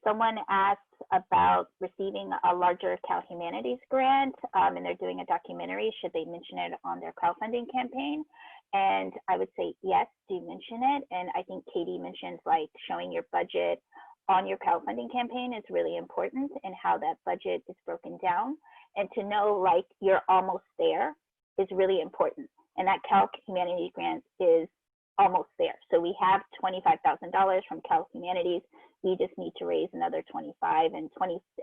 Someone asked about receiving a larger Cal Humanities grant, and they're doing a documentary. Should they mention it on their crowdfunding campaign? And I would say, yes, do mention it. And I think Katie mentioned like showing your budget on your crowdfunding campaign is really important, and how that budget is broken down. And to know like you're almost there is really important. And that Cal Humanities grant is almost there. So we have $25,000 from Cal Humanities. We just need to raise another 25, and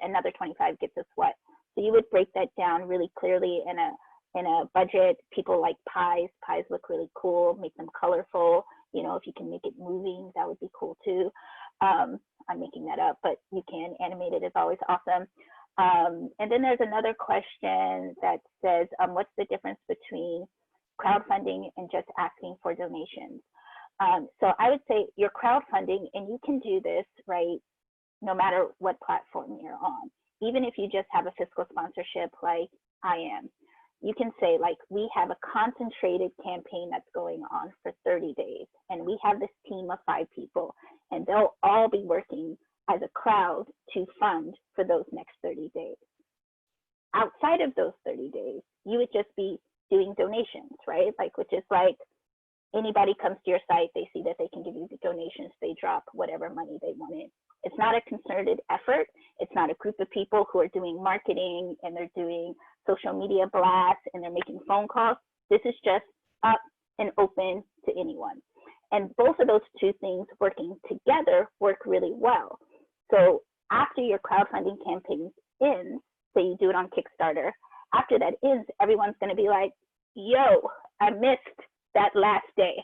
another 25 gets us what? So you would break that down really clearly in a budget. People like pies. Pies look really cool. Make them colorful. You know, if you can make it moving, that would be cool too. I'm making that up, but you can. Animated is always awesome. And then there's another question that says, what's the difference between crowdfunding and just asking for donations? So I would say you're crowdfunding, and you can do this, right, no matter what platform you're on. Even if you just have a fiscal sponsorship like IAM, you can say like, we have a concentrated campaign that's going on for 30 days, and we have this team of 5 people, and they'll all be working as a crowd to fund for those next 30 days. Outside of those 30 days, you would just be doing donations, right? Like, which is like, anybody comes to your site, they see that they can give you the donations, they drop whatever money they want in. It's not a concerted effort. It's not a group of people who are doing marketing and they're doing social media blasts and they're making phone calls. This is just up and open to anyone. And both of those two things working together work really well. So after your crowdfunding campaign ends, say you do it on Kickstarter, after that ends, everyone's gonna be like, yo, I missed that last day.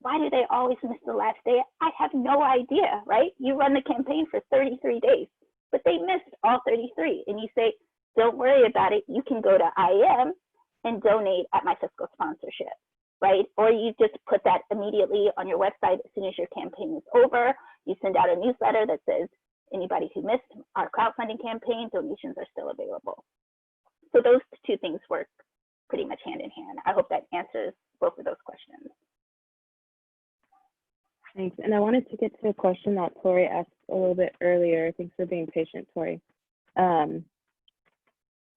Why do they always miss the last day? I have no idea, right? You run the campaign for 33 days, but they missed all 33. And you say, don't worry about it. You can go to IAM and donate at my fiscal sponsorship, right? Or you just put that immediately on your website as soon as your campaign is over. You send out a newsletter that says, anybody who missed our crowdfunding campaign, donations are still available. So those two things work pretty much hand in hand. I hope that answers both of those questions. Thanks. And I wanted to get to a question that Tori asked a little bit earlier. Thanks for being patient, Tori.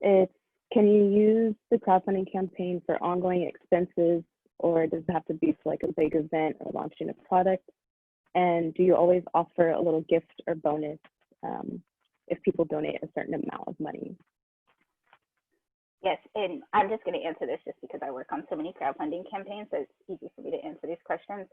It's, can you use the crowdfunding campaign for ongoing expenses, or does it have to be for like a big event or launching a product? And do you always offer a little gift or bonus if people donate a certain amount of money? Yes, and I'm just going to answer this just because I work on so many crowdfunding campaigns, so it's easy for me to answer these questions.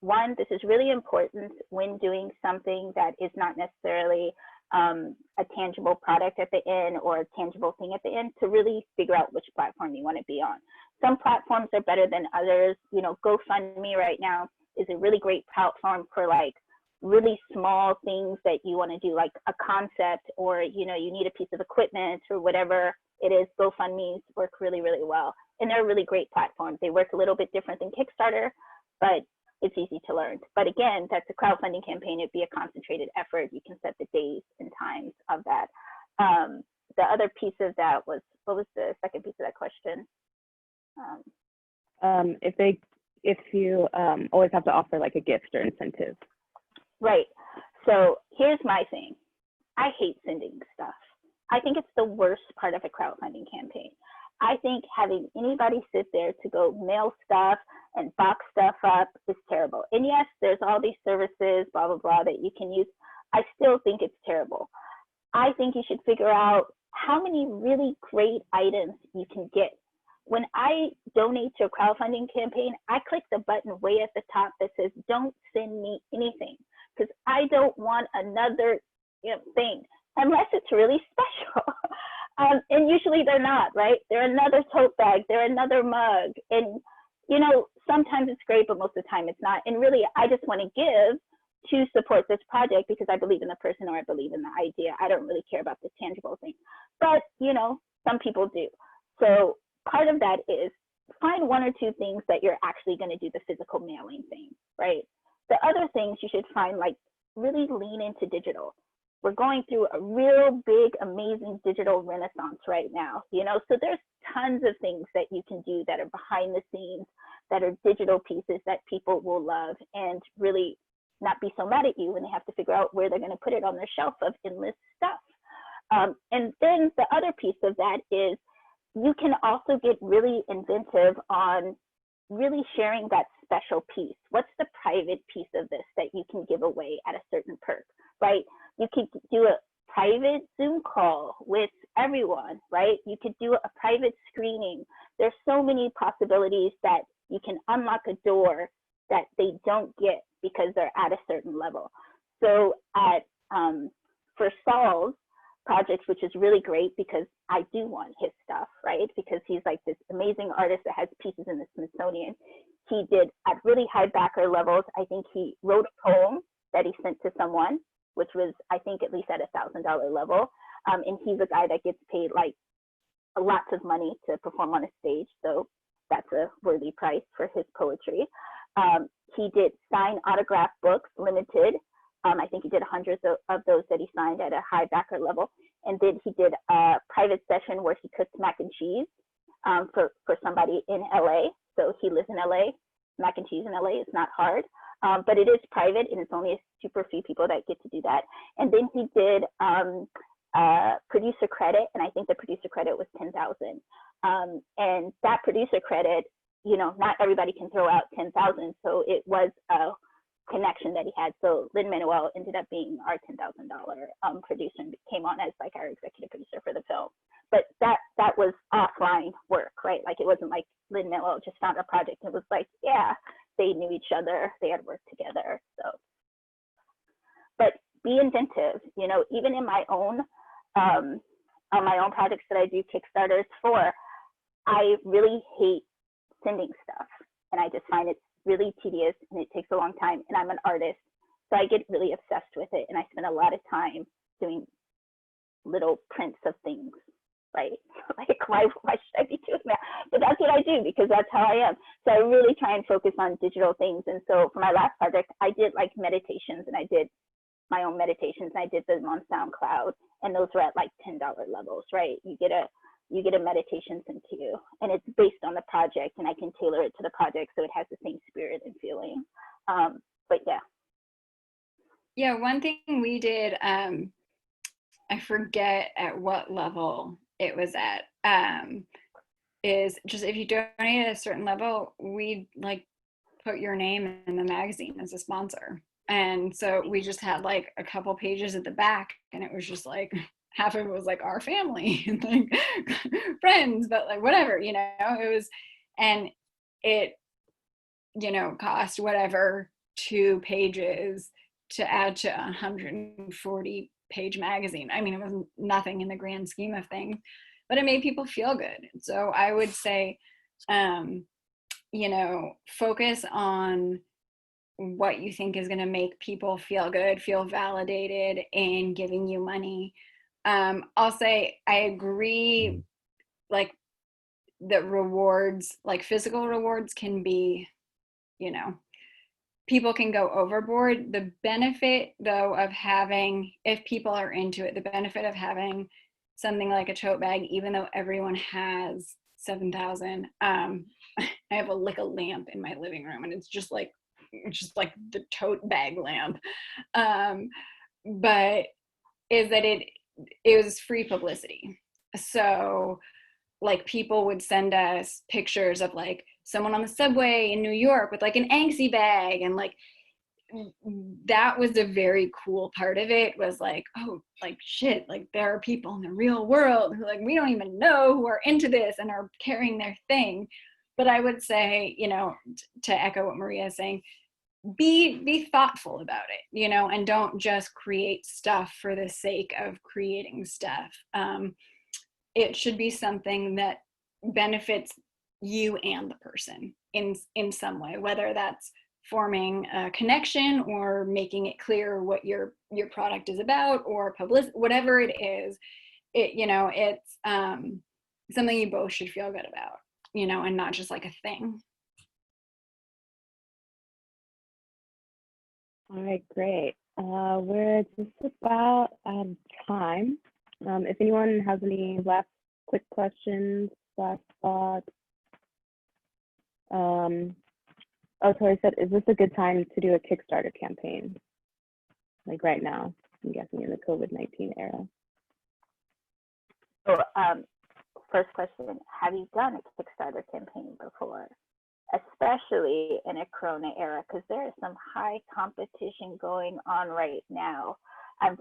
One, this is really important when doing something that is not necessarily a tangible product at the end or a tangible thing at the end, to really figure out which platform you want to be on. Some platforms are better than others. You know, GoFundMe right now is a really great platform for like really small things that you want to do, like a concept, or you know, you need a piece of equipment or whatever it is. GoFundMe's work really, really well, and they're a really great platform. They work a little bit different than Kickstarter, but it's easy to learn. But again, that's a crowdfunding campaign. It'd be a concentrated effort. You can set the days and times of that. the other piece of that was, what was the second piece of that question? If you always have to offer like a gift or incentive. Right. So here's my thing. I hate sending stuff. I think it's the worst part of a crowdfunding campaign. I think having anybody sit there to go mail stuff and box stuff up is terrible. And yes, there's all these services, blah, blah, blah, that you can use. I still think it's terrible. I think you should figure out how many really great items you can get. When I donate to a crowdfunding campaign, I click the button way at the top that says, don't send me anything, because I don't want another thing, unless it's really special. And usually they're not, right? They're another tote bag, they're another mug. And, sometimes it's great, but most of the time it's not. And really, I just want to give to support this project because I believe in the person or I believe in the idea. I don't really care about the tangible thing. But, some people do. So part of that is find one or two things that you're actually going to do the physical mailing thing, right? The other things you should find, like, really lean into digital. We're going through a real big, amazing digital renaissance right now, so there's tons of things that you can do that are behind the scenes, that are digital pieces that people will love and really not be so mad at you when they have to figure out where they're going to put it on their shelf of endless stuff. And then the other piece of that is you can also get really inventive on really sharing that special piece. What's the private piece of this that you can give away at a certain perk, right? You could do a private Zoom call with everyone, right? You could do a private screening. There's so many possibilities that you can unlock a door that they don't get because they're at a certain level. So for Saul's projects, which is really great because I do want his stuff, right? Because he's like this amazing artist that has pieces in the Smithsonian. He did at really high backer levels. I think he wrote a poem that he sent to someone, which was, I think, at least at $1,000 level. And he's a guy that gets paid like lots of money to perform on a stage. So that's a worthy price for his poetry. He did sign autograph books, limited. I think he did hundreds of those that he signed at a high backer level. And then he did a private session where he cooked mac and cheese for somebody in LA. So he lives in LA. Mac and cheese in LA is not hard, but it is private and it's only a super few people that get to do that. And then he did producer credit, and I think the producer credit was $10,000. And that producer credit, not everybody can throw out $10,000, so it was a connection that he had. So Lin-Manuel ended up being our $10,000 producer and came on as like our executive producer for the film. But that was offline work, right? Like it wasn't like Lin-Manuel just found a project. It was like, yeah, they knew each other, they had worked together. So, but be inventive, even in my own on my own projects that I do Kickstarters for, I really hate sending stuff, and I just find it really tedious and it takes a long time, and I'm an artist, so I get really obsessed with it, and I spend a lot of time doing little prints of things, right? Like why should I be doing that? But that's what I do because that's how I am. So I really try and focus on digital things. And so for my last project, I did like meditations, and I did my own meditations, and I did them on SoundCloud, and those were at like $10 levels, right? You get a meditation sent to you, and it's based on the project, and I can tailor it to the project so it has the same spirit and feeling. But yeah. Yeah, one thing we did, I forget at what level it was at, is just if you donate at a certain level, we like put your name in the magazine as a sponsor. And so we just had like a couple pages at the back, and it was just like half of it was like our family and like friends, but like whatever, it was, and it, cost whatever 2 pages to add to a 140 page magazine. I mean, it was nothing in the grand scheme of things, but it made people feel good. So I would say, focus on what you think is going to make people feel good, feel validated in giving you money. I'll say I agree, like that rewards, like physical rewards can be, people can go overboard. The benefit though of having, if people are into it, the benefit of having something like a tote bag, even though everyone has 7,000. I have a lamp in my living room, and it's just like the tote bag lamp. But is that it was free publicity. So like people would send us pictures of like someone on the subway in New York with like an Anxy bag, and like that was a very cool part of it, was like, oh, like shit, like there are people in the real world who like we don't even know who are into this and are carrying their thing. But I would say, you know, to echo what Maria is saying, be thoughtful about it, you know, and don't just create stuff for the sake of creating stuff. It should be something that benefits you and the person in some way, whether that's forming a connection or making it clear what your product is about, or whatever it is. It, you know, it's something you both should feel good about, you know, and not just like a thing. All right, great. We're just about out of time. If anyone has any last quick questions, last thoughts. Oh, Tori said, is this a good time to do a Kickstarter campaign? Like right now, I'm guessing in the COVID-19 era. So, first question, have you done a Kickstarter campaign before? Especially in a Corona era, because there is some high competition going on right now.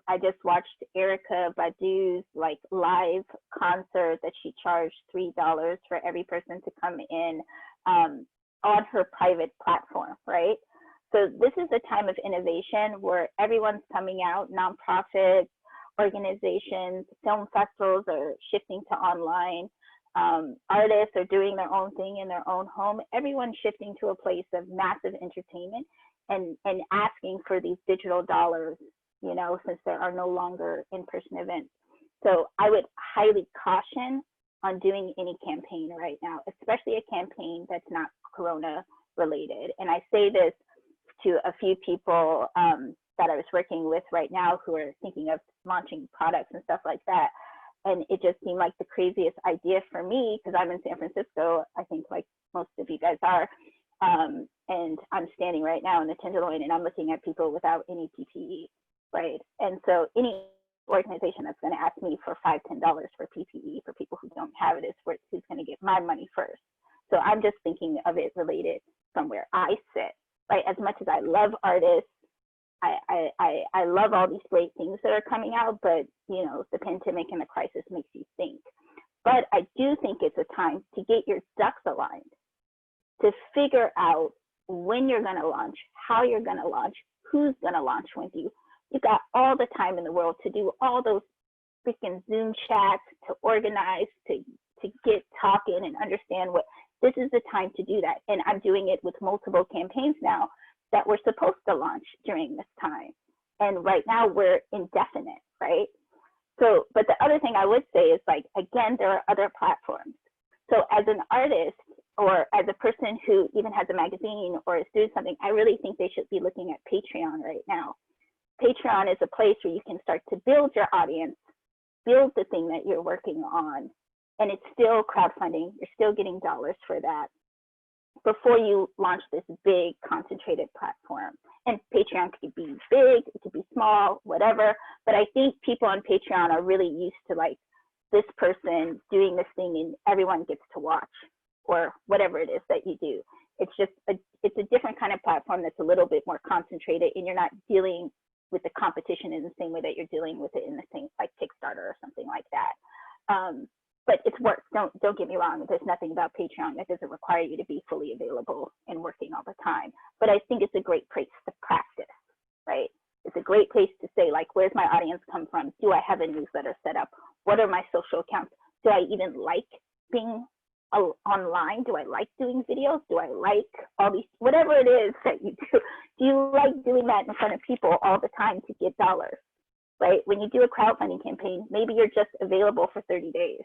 I just watched Erykah Badu's like live concert that she charged $3 for every person to come in on her private platform, right? So this is a time of innovation where everyone's coming out, nonprofits, organizations, film festivals are shifting to online. Artists are doing their own thing in their own home. Everyone's shifting to a place of massive entertainment and asking for these digital dollars, you know, since there are no longer in-person events. So I would highly caution on doing any campaign right now, especially a campaign that's not Corona related. And I say this to a few people that I was working with right now who are thinking of launching products and stuff like that. And it just seemed like the craziest idea for me, because I'm in San Francisco, I think like most of you guys are, and I'm standing right now in the Tenderloin and I'm looking at people without any PPE, right? And so any organization that's going to ask me for $5, $10 for PPE for people who don't have it is who's going to get my money first. So I'm just thinking of it related from where I sit, right? As much as I love artists, I love all these great things that are coming out, but you know, the pandemic and the crisis makes you think. But I do think it's a time to get your ducks aligned, to figure out when you're going to launch, how you're going to launch, who's going to launch with you. You've got all the time in the world to do all those freaking Zoom chats, to organize, to get talking and understand what, this is the time to do that. And I'm doing it with multiple campaigns now that we're supposed to launch during this time. And right now we're indefinite, right? So, but the other thing I would say is like, again, there are other platforms. So as an artist or as a person who even has a magazine or is doing something, I really think they should be looking at Patreon right now. Patreon is a place where you can start to build your audience, build the thing that you're working on, and it's still crowdfunding. You're still getting dollars for that before you launch this big concentrated platform. And Patreon could be big, it could be small, whatever. But I think people on Patreon are really used to like this person doing this thing and everyone gets to watch, or whatever it is that you do. It's just it's a different kind of platform that's a little bit more concentrated, and you're not dealing with the competition in the same way that you're dealing with it in the same, like Kickstarter or something like that. But it's work. Don't get me wrong. There's nothing about Patreon that doesn't require you to be fully available and working all the time. But I think it's a great place to practice, right? It's a great place to say, like, where's my audience come from? Do I have a newsletter set up? What are my social accounts? Do I even like being online? Do I like doing videos? Do I like all these, whatever it is that you do? Do you like doing that in front of people all the time to get dollars, right? When you do a crowdfunding campaign, maybe you're just available for 30 days.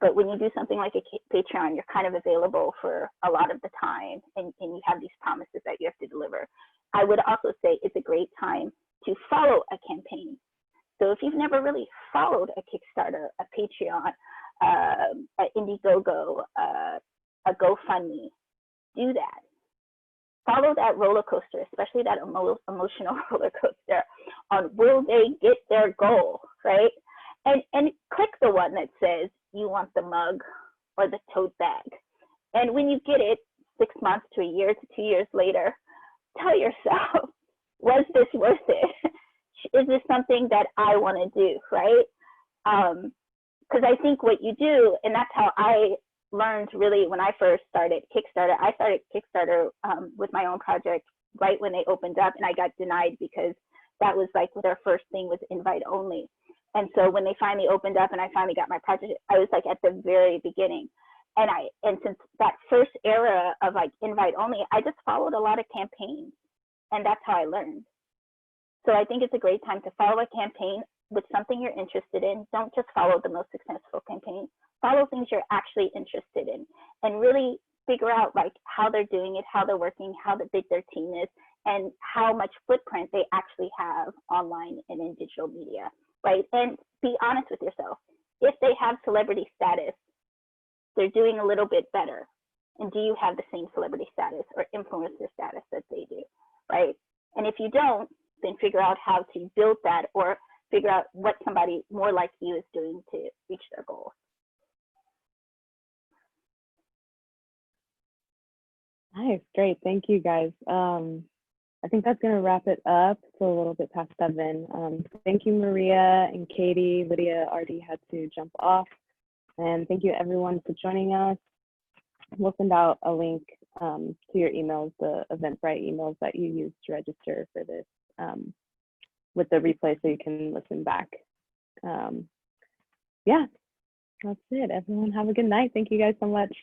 But when you do something like a Patreon, you're kind of available for a lot of the time, and you have these promises that you have to deliver. I would also say it's a great time to follow a campaign. So if you've never really followed a Kickstarter, a Patreon, an Indiegogo, a GoFundMe, do that. Follow that roller coaster, especially that emotional roller coaster on will they get their goal, right? And click the one that says you want the mug or the tote bag. And when you get it 6 months to a year to 2 years later, tell yourself, was this worth it? Is this something that I want to do, right? Because I think what you do, and that's how I learned really when I first started Kickstarter. I started Kickstarter with my own project right when they opened up, and I got denied because that was like their first thing was invite only. And so when they finally opened up and I finally got my project, I was like at the very beginning. And since that first era of like invite only, I just followed a lot of campaigns, and that's how I learned. So I think it's a great time to follow a campaign with something you're interested in. Don't just follow the most successful campaign. Follow things you're actually interested in, and really figure out like how they're doing it, how they're working, how big their team is, and how much footprint they actually have online and in digital media, right? And be honest with yourself. If they have celebrity status, they're doing a little bit better. And do you have the same celebrity status or influencer status that they do, right? And if you don't, then figure out how to build that, or figure out what somebody more like you is doing to reach their goals. Nice, great, thank you guys. I think that's gonna wrap it up. It's a little bit past 7. Thank you, Maria and Katie. Lydia already had to jump off. And thank you everyone for joining us. We'll send out a link to your emails, the Eventbrite emails that you used to register for this with the replay so you can listen back. Yeah, that's it. Everyone have a good night. Thank you guys so much.